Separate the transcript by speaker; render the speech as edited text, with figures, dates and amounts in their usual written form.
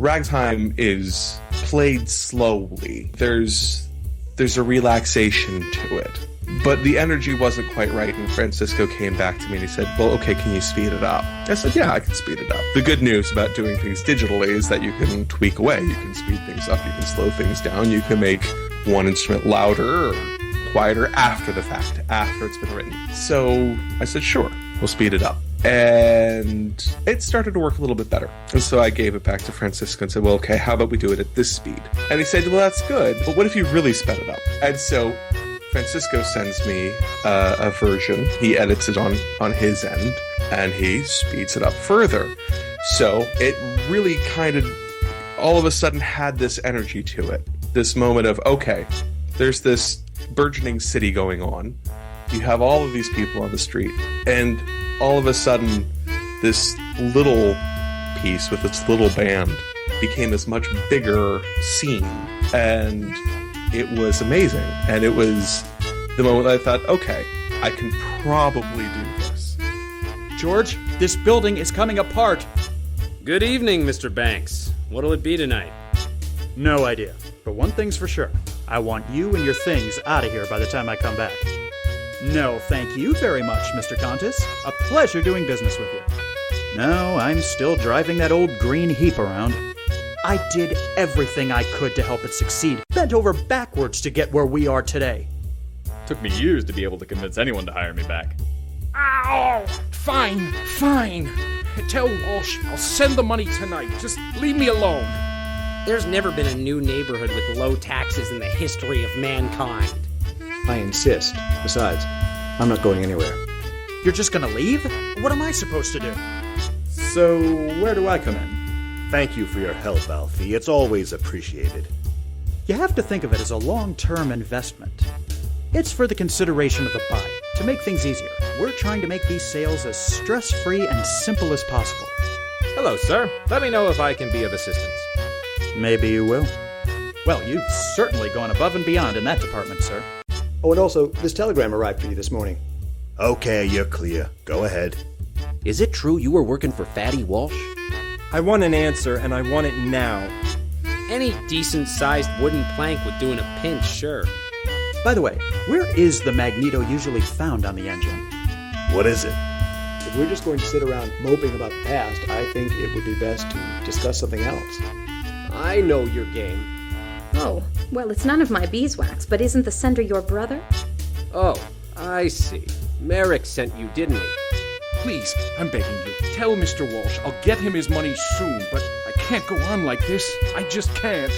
Speaker 1: Ragtime is played slowly. There's a relaxation to it. But the energy wasn't quite right, and Francisco came back to me and he said, well, okay, can you speed it up? I said, yeah, I can speed it up. The good news about doing things digitally is that you can tweak away. You can speed things up, you can slow things down, you can make one instrument louder or quieter after the fact, after it's been written. So I said, sure, we'll speed it up. And it started to work a little bit better. And so I gave it back to Francisco and said, well, okay, how about we do it at this speed? And he said, well, that's good, but what if you really sped it up? And so Francisco sends me a version. He edits it on his end, and he speeds it up further. So it really kind of all of a sudden had this energy to it. This moment of, okay, there's this burgeoning city going on. You have all of these people on the street, and all of a sudden, this little piece with its little band became this much bigger scene, and it was amazing. And it was the moment I thought, okay, I can probably do this.
Speaker 2: George, this building is coming apart.
Speaker 3: Good evening, Mr. Banks. What'll it be tonight?
Speaker 2: No idea. But one thing's for sure. I want you and your things out of here by the time I come back. No, thank you very much, Mr. Contis. A pleasure doing business with you. No, I'm still driving that old green heap around. I did everything I could to help it succeed. Bent over backwards to get where we are today.
Speaker 4: Took me years to be able to convince anyone to hire me back.
Speaker 5: Ow! Fine. Tell Walsh I'll send the money tonight. Just leave me alone.
Speaker 6: There's never been a new neighborhood with low taxes in the history of mankind.
Speaker 7: I insist. Besides, I'm not going anywhere.
Speaker 2: You're just gonna leave? What am I supposed to do?
Speaker 7: So, where do I come in?
Speaker 8: Thank you for your help, Alfie. It's always appreciated.
Speaker 2: You have to think of it as a long-term investment. It's for the consideration of the buy, to make things easier. We're trying to make these sales as stress-free and simple as possible.
Speaker 3: Hello, sir. Let me know if I can be of assistance.
Speaker 2: Maybe you will. Well, you've certainly gone above and beyond in that department, sir.
Speaker 7: Oh, and also, this telegram arrived for you this morning.
Speaker 8: Okay, you're clear. Go ahead.
Speaker 6: Is it true you were working for Fatty Walsh?
Speaker 9: I want an answer, and I want it now.
Speaker 6: Any decent-sized wooden plank would do in a pinch, sure.
Speaker 2: By the way, where is the magneto usually found on the engine?
Speaker 8: What is it?
Speaker 7: If we're just going to sit around moping about the past, I think it would be best to discuss something else.
Speaker 9: I know your game.
Speaker 10: Oh, well, it's none of my beeswax, but isn't the sender your brother?
Speaker 9: Oh, I see. Merrick sent you, didn't he?
Speaker 5: Please, I'm begging you. Tell Mr. Walsh I'll get him his money soon, but I can't go on like this. I just can't.